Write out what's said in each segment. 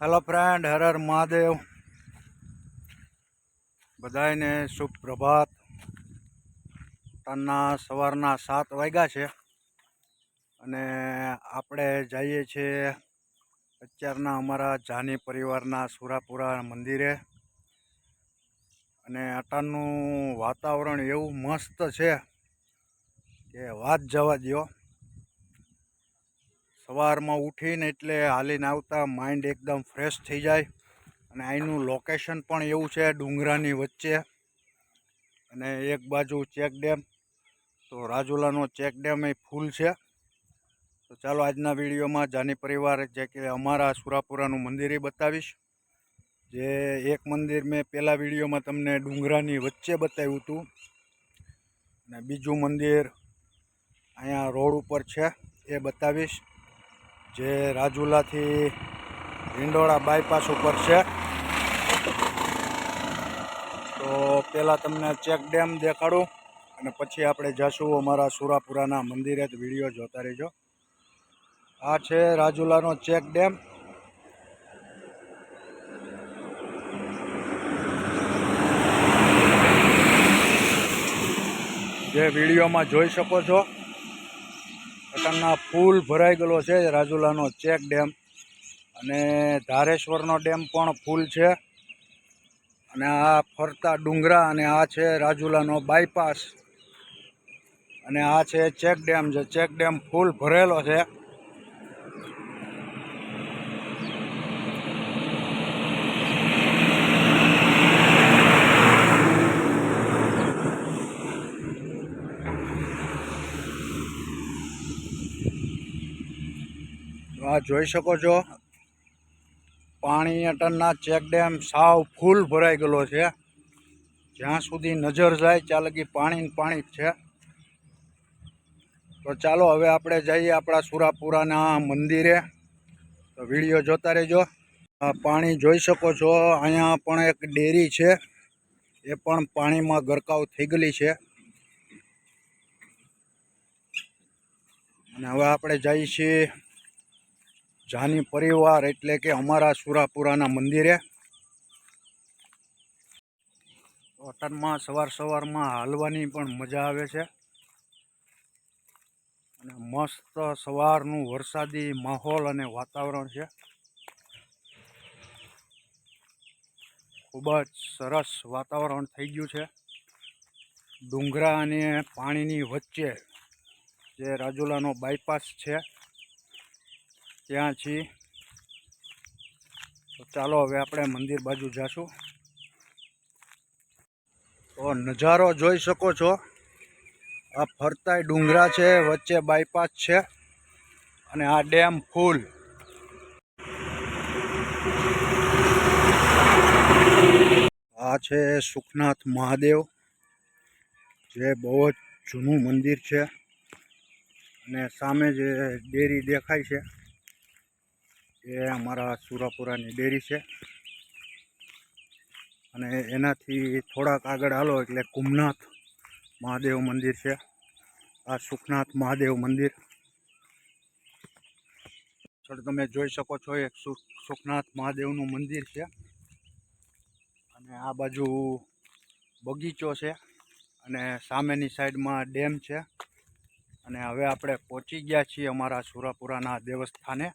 Hello friend, Har Har Mahadev. બધાને શુભ પ્રભાત. સવારના 7 વાગ્યા છે અને આપણે જઈએ છીએ અત્યારના અમારા જાની પરિવારના સુરાપુરા મંદિરે. અને અટાણનું વાતાવરણ એવું મસ્ત છે કે વાત જવા દ્યો. સવારમાં ઉઠીને એટલે હાલીને આવતા માઇન્ડ એકદમ ફ્રેશ થઈ જાય. અને અહીંનું લોકેશન પણ એવું છે, ડુંગરાની વચ્ચે. અને એક બાજુ ચેક ડેમ, તો રાજુલાનો ચેક ડેમ એ ફૂલ છે. તો ચાલો આજના વિડીયોમાં જાની પરિવાર જે કે અમારા સુરાપુરાનું મંદિર બતાવીશ. જે એક મંદિર મેં પહેલા વિડીયોમાં તમને ડુંગરાની વચ્ચે બતાવ્યું હતું, અને બીજું મંદિર અહીંયા રોડ ઉપર છે એ બતાવીશ, જે રાજુલાથી હિંડોળા બાયપાસ ઉપર છે. તો પહેલાં તમને ચેક ડેમ દેખાડું અને પછી આપણે જઈશું અમારા સુરાપુરાના મંદિરે. જ વિડીયો જોતા રહેજો. આ છે રાજુલાનો ચેક ડેમ. જે વિડીયોમાં જોઈ શકો છો, અત્યારના ફૂલ ભરાઈ ગયેલો છે રાજુલાનો ચેક ડેમ. અને ધારેશ્વરનો ડેમ પણ ફૂલ છે. અને આ ફરતા ડુંગરા, અને આ છે રાજુલાનો બાયપાસ, અને આ છે ચેક ડેમ. જે ચેક ડેમ ફૂલ ભરેલો છે. આ જોઈ શકો છો, પાણી અટણના ચેક ડેમ સાવ ફૂલ ભરાઈ ગયેલો છે. જ્યાં સુધી નજર જાય ત્યાં લગી પાણી પાણી જ છે. તો ચાલો હવે આપણે જઈએ આપણા સુરાપુરાના મંદિરે. તો વિડીયો જોતા રહેજો. આ પાણી જોઈ શકો છો, અહીંયા પણ એક ડેરી છે, એ પણ પાણીમાં ગરકાવ થઈ ગયેલી છે. અને હવે આપણે જઈએ છીએ જાની પરિવાર એટલે કે અમારા સુરાપુરાના મંદિરે. અટણમાં સવારમાં હાલવાની પણ મજા આવે છે. અને મસ્ત સવારનું વરસાદી માહોલ અને વાતાવરણ છે. ખૂબ જ સરસ વાતાવરણ થઈ ગયું છે. ડુંગરા અને પાણીની વચ્ચે જે રાજુલાનો બાયપાસ છે ત્યાં છીએ. તો ચાલો હવે આપણે મંદિર બાજુ જઈશું. તો નજારો જોઈ શકો છો, આ ફરતાય ડુંગરા છે, વચ્ચે બાયપાસ છે, અને આ ડેમ ફૂલ. આ છે સુખનાથ મહાદેવ, જે બહુ જ જૂનું મંદિર છે. અને સામે જે ડેરી દેખાય છે એ અમારા સુરાપુરાની ડેરી છે. અને એનાથી થોડાક આગળ હાલો એટલે કુમનાથ મહાદેવ મંદિર છે. આ સુખનાથ મહાદેવ મંદિર તમે જોઈ શકો છો, એક સુખનાથ મહાદેવનું મંદિર છે. અને આ બાજુ બગીચો છે, અને સામેની સાઈડમાં ડેમ છે. અને હવે આપણે પહોંચી ગયા છીએ અમારા સુરાપુરાના દેવસ્થાને.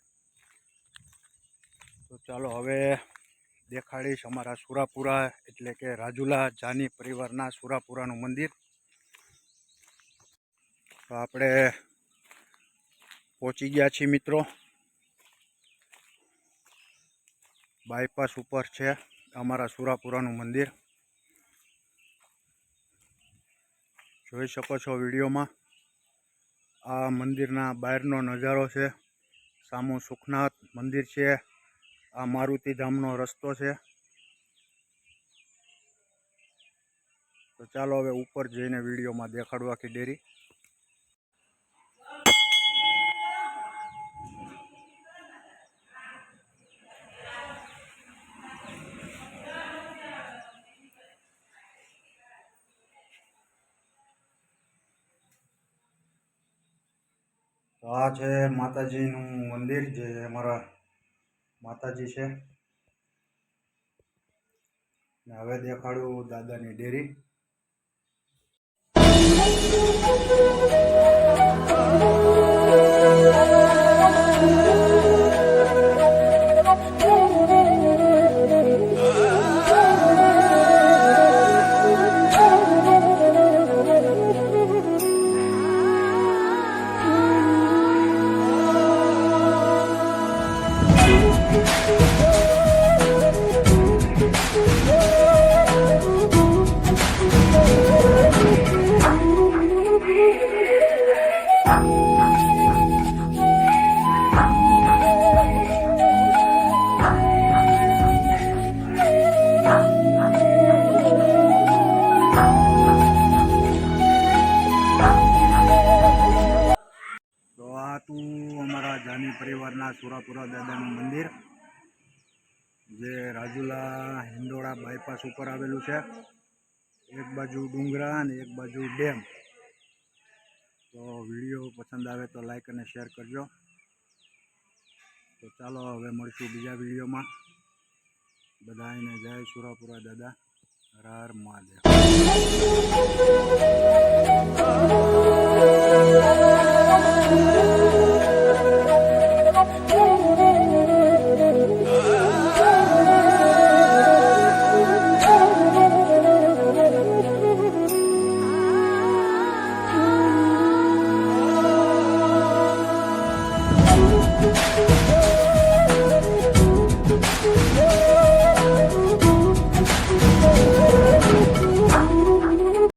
તો ચાલો હવે દેખાડીશ અમારા સુરાપુરા એટલે કે રાજુલા જાની પરિવારના સુરાપુરાનું મંદિર. તો આપણે પહોંચી ગયા છીએ મિત્રો. બાયપાસ ઉપર છે અમારા સુરાપુરાનું મંદિર. જોઈ શકો છો વિડીયોમાં. આ મંદિરના બહારનો નજારો છે. સામું સુખનાથ મંદિર છે. આ મારુતિધામનો રસ્તો છે. તો ચાલો હવે ઉપર જઈને વિડીયોમાં દેખાડું આખી ડેરી. તો આ છે માતાજીનું મંદિર, જે અમારા માતાજી છે. ને હવે દેખાડું દાદાની ડેરી. તો આ તું અમારા જાની પરિવારના સુરાપુરા દાદાનું મંદિર, જે રાજુલા હિંડોળા બાયપાસ ઉપર આવેલું છે. એક બાજુ ડુંગરા અને એક બાજુ ડેમ. તો વિડીયો પસંદ આવે તો લાઈક અને શેર કરજો. તો ચાલો હવે મળશું બીજા વિડીયોમાં. બધાને જય સુરાપુરા દાદા. હર હર મહાદેવ.